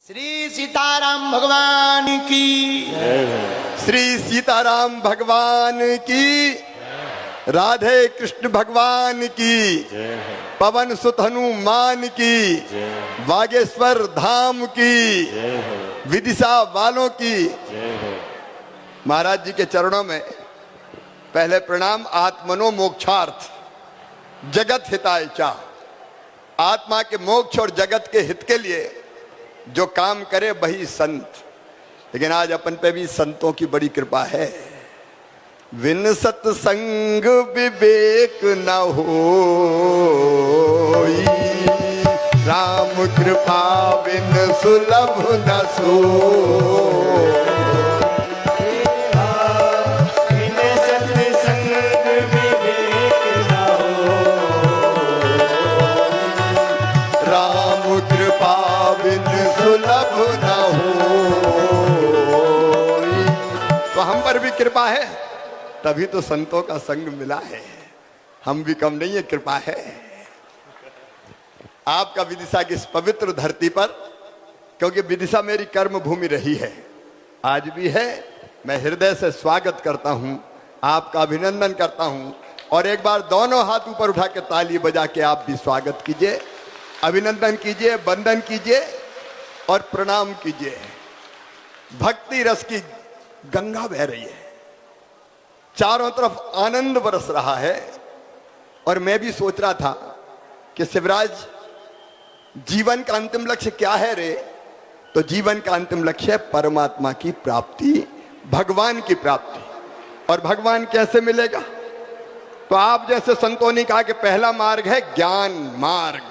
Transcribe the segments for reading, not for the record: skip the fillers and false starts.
श्री सीताराम भगवान की, श्री सीताराम भगवान की, राधे कृष्ण भगवान की, पवन सुत हनुमान की, बागेश्वर धाम की, विदिशा वालों की। महाराज जी के चरणों में पहले प्रणाम। आत्मनो मोक्षार्थ जगत हिताय चा। आत्मा के मोक्ष और जगत के हित के लिए जो काम करे वही संत। लेकिन आज अपन पे भी संतों की बड़ी कृपा है। विन सत्संग विवेक न होई, राम कृपा बिन सुलभ न सोई। तो हम पर भी कृपा है, तभी तो संतों का संग मिला है। हम भी कम नहीं है, कृपा है आपका विदिशा की इस पवित्र धरती पर। क्योंकि विदिशा मेरी कर्म भूमि रही है, आज भी है। मैं हृदय से स्वागत करता हूं, आपका अभिनंदन करता हूं। और एक बार दोनों हाथ ऊपर उठा के ताली बजा के आप भी स्वागत कीजिए, अभिनंदन कीजिए, वंदन कीजिए और प्रणाम कीजिए। भक्ति रस की गंगा बह रही है, चारों तरफ आनंद बरस रहा है। और मैं भी सोच रहा था कि शिवराज, जीवन का अंतिम लक्ष्य क्या है रे? तो जीवन का अंतिम लक्ष्य है परमात्मा की प्राप्ति, भगवान की प्राप्ति। और भगवान कैसे मिलेगा? तो आप जैसे संतों ने कहा कि पहला मार्ग है ज्ञान मार्ग।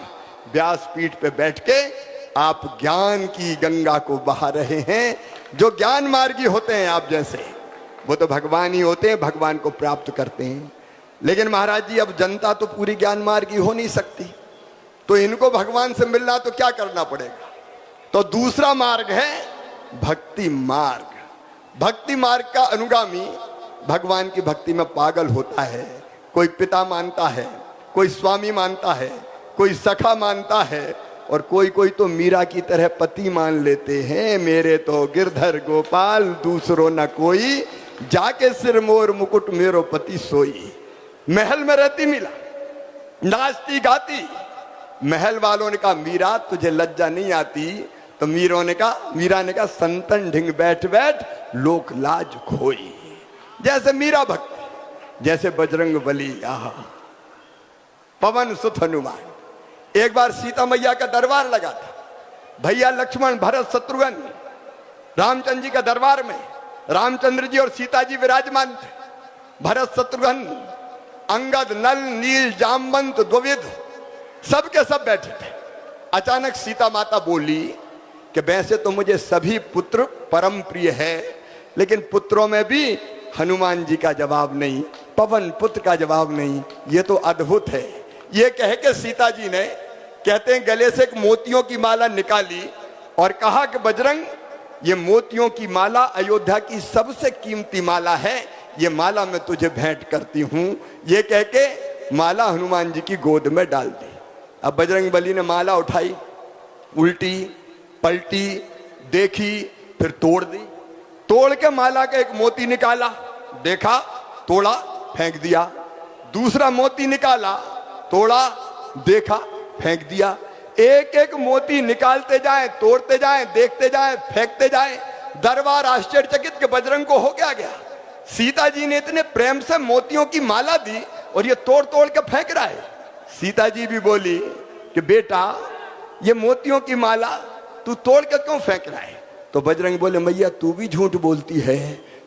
व्यासपीठ पे बैठ के आप ज्ञान की गंगा को बहा रहे हैं। जो ज्ञान मार्गी होते हैं आप जैसे, वो तो भगवान ही होते हैं, भगवान को प्राप्त करते हैं। लेकिन महाराज जी, अब जनता तो पूरी ज्ञान मार्गी हो नहीं सकती, तो इनको भगवान से मिलना तो क्या करना पड़ेगा? तो दूसरा मार्ग है भक्ति मार्ग। भक्ति मार्ग का अनुगामी भगवान की भक्ति में पागल होता है। कोई पिता मानता है, कोई स्वामी मानता है, कोई सखा मानता है, और कोई कोई तो मीरा की तरह पति मान लेते हैं। मेरे तो गिरधर गोपाल दूसरो न कोई, जाके सिर मोर मुकुट मेरो पति सोई। महल में रहती मीरा, नाचती गाती। महल वालों ने कहा मीरा तुझे लज्जा नहीं आती? तो मीरा ने कहा संतन ढिंग बैठ बैठ लोक लाज खोई। जैसे मीरा भक्ति, जैसे बजरंग बली, आहा पवन सुत हनुमान। एक बार सीता मैया का दरबार लगा था। भैया लक्ष्मण भरत शत्रुघ्न रामचंद्र जी का दरबार में रामचंद्र जी और सीता जी विराजमान थे। भरत शत्रुघ्न अंगद नल नील जामवंत द्विविध सबके सब बैठे थे। अचानक सीता माता बोली कि वैसे तो मुझे सभी पुत्र परम प्रिय है, लेकिन पुत्रों में भी हनुमान जी का जवाब नहीं, पवन पुत्र का जवाब नहीं। ये तो अद्भुत है। ये कह के सीता जी ने, कहते हैं, गले से एक मोतियों की माला निकाली और कहा कि बजरंग, ये मोतियों की माला अयोध्या की सबसे कीमती माला है, ये माला मैं तुझे भेंट करती हूं। ये कह के माला हनुमान जी की गोद में डाल दी। अब बजरंग बली ने माला उठाई, उल्टी पलटी, देखी, फिर तोड़ दी। तोड़ के माला का एक मोती निकाला, देखा, तोड़ा, फेंक दिया। दूसरा मोती निकाला, तोड़ा, देखा, फेंक दिया। एक एक मोती निकालते जाएं, तोड़ते जाएं, देखते जाएं, फेंकते जाएं। दरबार आश्चर्यचकित के बजरंग को हो गया। सीता जी ने इतने प्रेम से मोतियों की माला दी और ये तोड़ तोड़ के फेंक रहा है। सीता जी भी बोली कि बेटा, ये मोतियों की माला तू तोड़ के क्यों फेंक रहा है? तो बजरंग बोले, मैया तू भी झूठ बोलती है।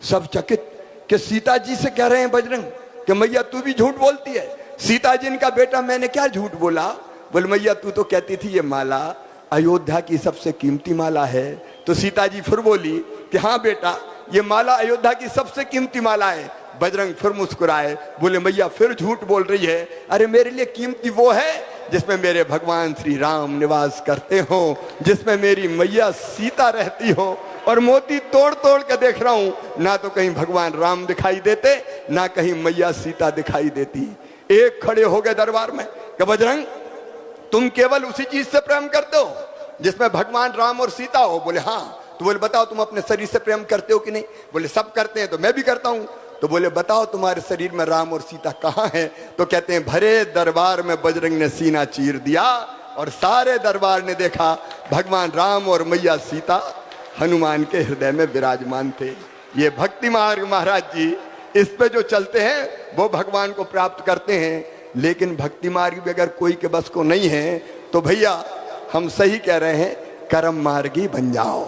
सब चकित कि सीता जी से कह रहे हैं बजरंग कि मैया तू भी झूठ बोलती है। सीता जी ने कहा, बेटा मैंने क्या झूठ बोला? बोले, मैया तू तो कहती थी ये माला अयोध्या की सबसे कीमती माला है। तो सीता जी फिर बोली कि हाँ बेटा, ये माला अयोध्या की सबसे कीमती माला है। बजरंग फिर मुस्कुराए, बोले, मैया फिर झूठ बोल रही है। अरे मेरे लिए कीमती वो है जिसमें मेरे भगवान श्री राम निवास करते हो, जिसमें मेरी मैया सीता रहती हो। और मोती तोड़ तोड़ के देख रहा हूं, ना तो कहीं भगवान राम दिखाई देते, ना कहीं मैया सीता दिखाई देती। एक खड़े हो गए दरबार में कि बजरंग, तुम केवल उसी चीज से प्रेम करते हो जिसमें भगवान राम और सीता हो। बोले हाँ। तो बोले बताओ तुम अपने शरीर से प्रेम करते हो कि नहीं? बोले सब करते हैं, तो मैं भी करता हूं। तो बोले बताओ तुम्हारे शरीर में राम और सीता कहाँ हैं? तो कहते हैं भरे दरबार में बजरंग ने सीना चीर दिया और सारे दरबार ने देखा भगवान राम और मैया सीता हनुमान के हृदय में विराजमान थे। ये भक्ति मार्ग महाराज जी, इस पे जो चलते हैं वो भगवान को प्राप्त करते हैं। लेकिन भक्ति मार्ग भी अगर कोई के बस को नहीं है तो भैया हम सही कह रहे हैं, कर्म मार्गी बन जाओ।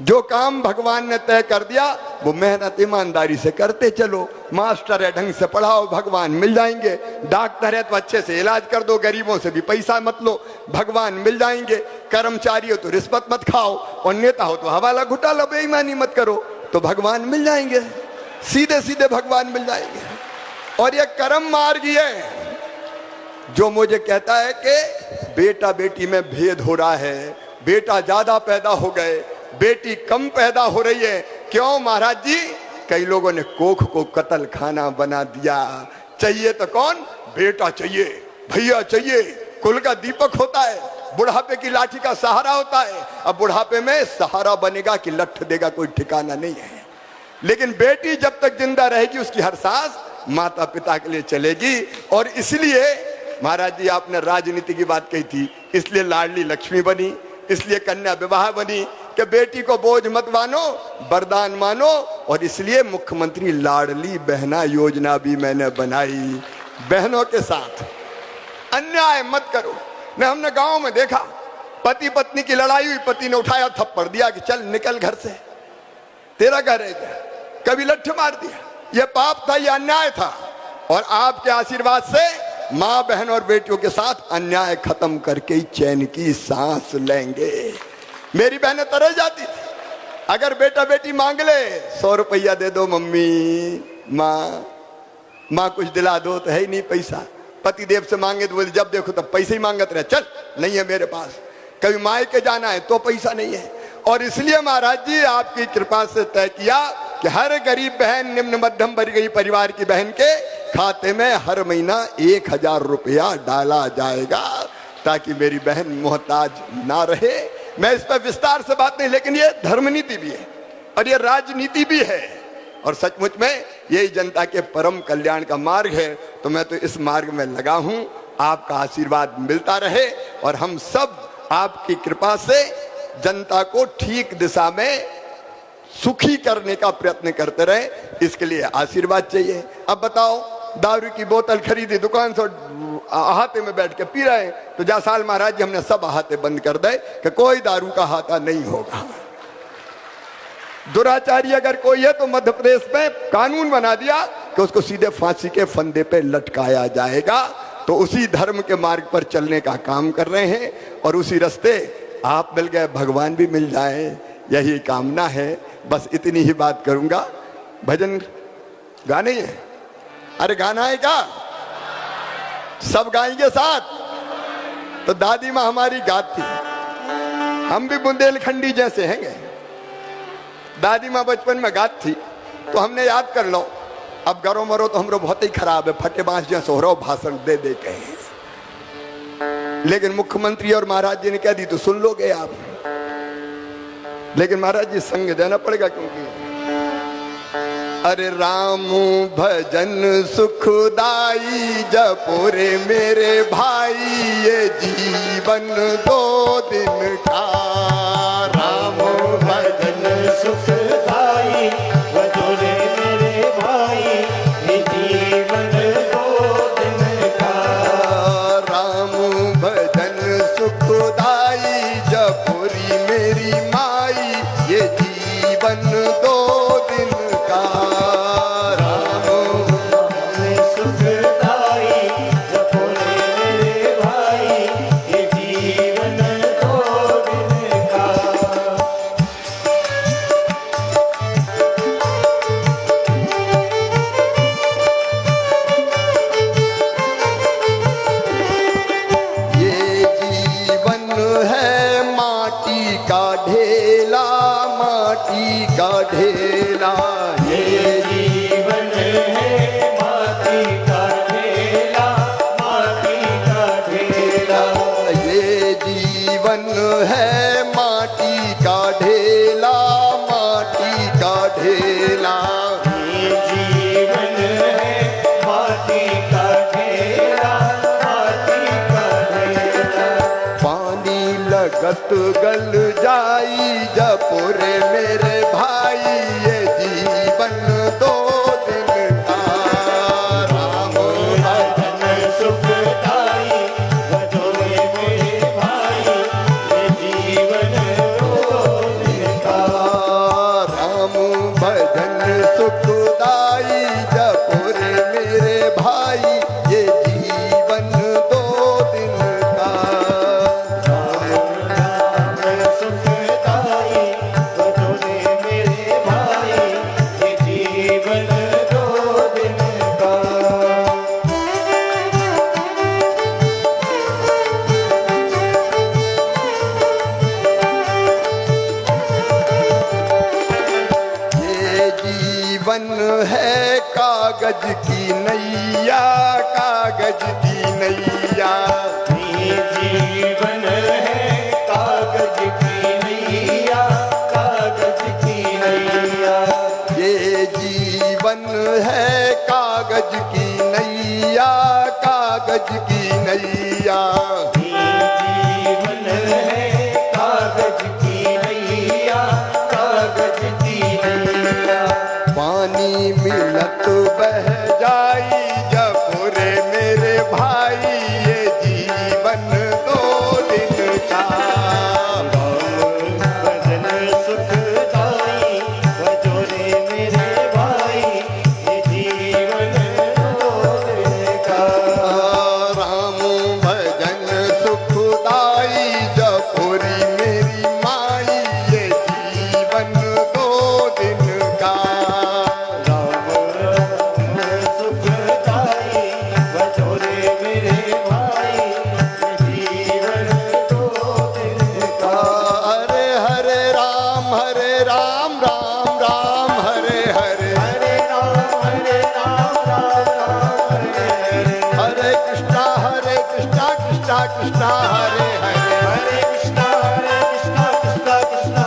जो काम भगवान ने तय कर दिया वो मेहनत ईमानदारी से करते चलो। मास्टर है ढंग से पढ़ाओ, भगवान मिल जाएंगे। डॉक्टर है तो अच्छे से इलाज कर दो, गरीबों से भी पैसा मत लो, भगवान मिल जाएंगे। कर्मचारी हो तो रिश्वत मत खाओ, और नेता हो तो हवाला घोटाला बेईमानी मत करो, तो भगवान मिल जाएंगे। सीधे सीधे भगवान मिल जाएंगे। और ये कर्म मार्ग है जो मुझे कहता है कि बेटा बेटी में भेद हो रहा है, बेटा ज्यादा पैदा हो गए, बेटी कम पैदा हो रही है। क्यों महाराज जी? कई लोगों ने कोख को कत्ल खाना बना दिया। चाहिए तो कौन? बेटा चाहिए, भैया चाहिए, कुल का दीपक होता है, बुढ़ापे की लाठी का सहारा होता है। अब बुढ़ापे में सहारा बनेगा कि लठ देगा कोई ठिकाना नहीं है। लेकिन बेटी जब तक जिंदा रहेगी उसकी हर सांस माता पिता के लिए चलेगी। और इसलिए महाराज जी आपने राजनीति की बात कही थी, इसलिए लाडली लक्ष्मी बनी, इसलिए कन्या विवाह बनी कि बेटी को बोझ मत मानो, वरदान मानो। और इसलिए मुख्यमंत्री लाडली बहना योजना भी मैंने बनाई। बहनों के साथ अन्याय मत करो। न हमने गांव में देखा, पति पत्नी की लड़ाई हुई, पति ने उठाया थप्पड़ दिया कि चल निकल घर से, तेरा घर है क्या? कभी लठ मार दिया। यह पाप था, यह अन्याय था। और आपके आशीर्वाद से माँ बहन और बेटियों के साथ अन्याय खत्म करके ही चैन की सांस लेंगे। मेरी बहनें तरह जाती थी, अगर बेटा बेटी मांग ले 100 रुपया दे दो मम्मी, माँ कुछ दिला दो, तो है ही नहीं पैसा। पति देव से मांगे तो बोले जब देखो तब पैसे ही मांगते रहे, चल नहीं है मेरे पास। कभी मायके जाना है तो पैसा नहीं है। और इसलिए महाराज जी आपकी कृपा से तय किया कि हर गरीब बहन, निम्न मध्यम वर्गीय परिवार की बहन के खाते में हर महीना 1000 रुपया डाला जाएगा, ताकि मेरी बहन मोहताज ना रहे। मैं इस पर विस्तार से बात नहीं, लेकिन ये धर्मनीति भी है और ये राजनीति भी है, और सचमुच में यही जनता के परम कल्याण का मार्ग है। तो मैं तो इस मार्ग में लगा हूं। आपका आशीर्वाद मिलता रहे और हम सब आपकी कृपा से जनता को ठीक दिशा में सुखी करने का प्रयत्न करते रहे, इसके लिए आशीर्वाद चाहिए। अब बताओ, दारू की बोतल खरीदी दुकान से, अहाते में बैठ के पी रहे हैं, तो जा साल महाराज जी हमने सब अहाते बंद कर दे कि कोई दारू का हाथा नहीं होगा। दुराचारी अगर कोई है तो मध्य प्रदेश में कानून बना दिया कि उसको सीधे फांसी के फंदे पे लटकाया जाएगा। तो उसी धर्म के मार्ग पर चलने का काम कर रहे हैं, और उसी रास्ते आप मिल गए, भगवान भी मिल जाए, यही कामना है। बस इतनी ही बात करूंगा। भजन गाने है? अरे गाना है क्या? सब गाएंगे साथ? तो दादी माँ हमारी गाती, हम भी बुंदेलखंडी जैसे हैं। दादी माँ बचपन में गात थी तो हमने याद कर लो। अब गरो मरो तो हमरो बहुत ही खराब है, फटे बांस जैसे हो रहा हो भाषण दे दे के। लेकिन मुख्यमंत्री और महाराज जी ने कह दी तो सुन लोगे आप। लेकिन महाराज जी संग देना पड़ेगा, क्योंकि अरे राम भजन सुखदाई जपो रे मेरे भाई, ये जीवन 2 दिन का। राम भजन सुखदाई जपो रे मेरे भाई, ये जीवन 2 दिन का। राम भजन सुखदाई जपो रे मेरी माई, ये जीवन 2 दिन का। ढेला ये जीवन है माटी का ढेला, माटी का ढेला। ये जीवन है जगत गल जाई जपुरे मेरे भाई ये जीवन दो दिन का राम भजन सुखदाई भजोरे मेरे भाई ये जीवन दो दिन का राम भजन सुखदाई जपुरे मेरे भाई ये जीवन दो दिन का भजन सुखदाई भजोरे मेरे भाई ये जीवन दो दिन का ये जीवन है कागज की नैया कागज की नैया ये जीवन है कागज की नैया कागज की नैया ये जीवन है कागज की नैया कागज की नैया ये जीवन है कागज की नैया कागज की नैया पानी मिलत बह जाई जपुरे मेरे भाई ये जीवन दो दिन का भजन सुखदाई भजोरे मेरे भाई ये जीवन दो दिन का राम भजन सुखदाई जपुरी मेरी माई ये जीवन दो दिन का सुखदाई भजोरे मेरे भाई जीवन दो दिन का हरे हरे राम राम राम हरे हरे हरे राम राम राम हरे कृष्णा कृष्णा कृष्णा हरे हरे हरे कृष्णा कृष्णा कृष्णा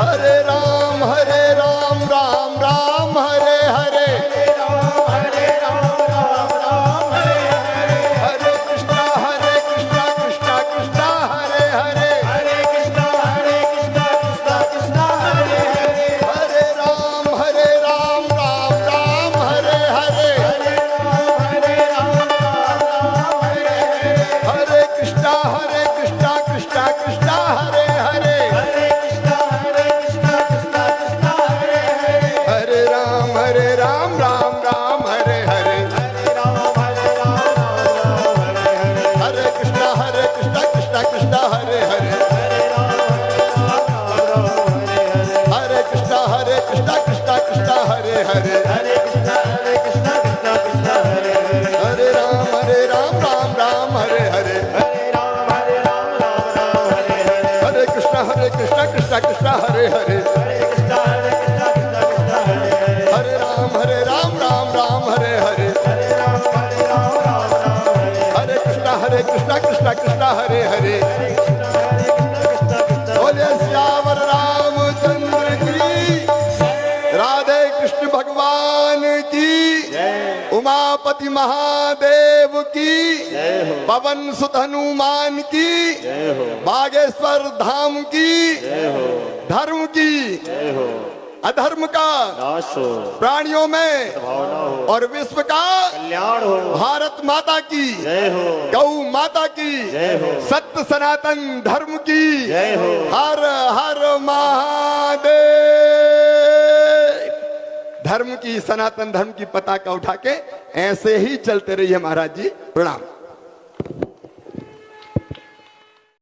हरे राम राम राम हरे हरे हरे राम राम हरे हरे हरे कृष्णा कृष्णा कृष्णा हरे हरे हरे कृष्णा कृष्णा हरे हरे हरे राम राम राम हरे हरे हरे राम राम हरे हरे हरे कृष्णा कृष्णा कृष्णा हरे हरे हरे कृष्णा कृष्णा हरे हरे हरे राम राम हरे हरे हरे राम हरे हरे हरे कृष्णा कृष्णा कृष्णा हरे हरे हरे कृष्णा कृष्णा हरे हरे हरे कृष्णा कृष्णा कृष्णा हरे हरे हरे राम राम हरे हरे हरे राम राम हरे हरे हरे कृष्णा कृष्णा कृष्णा हरे हरे हरे कृष्णा कृष्णा कृष्णा हरे हरे हरे राम राम हरे हरे हरे राम हरे हरे कृष्णा कृष्णा हरे हरे बोले श्यावर रामचंद्र की राधे कृष्ण भगवान की उमापति महादेव की पवन सुत हनुमान की बागेश्वर धाम की धर्म की अधर्म का नाश हो प्राणियों में भावना हो और विश्व का कल्याण हो भारत माता की जय हो गौ माता की जय हो सत्य सनातन धर्म की जय हो हर हर महादेव। धर्म की सनातन धर्म की पताका उठा के ऐसे ही चलते रहिए महाराज जी। प्रणाम।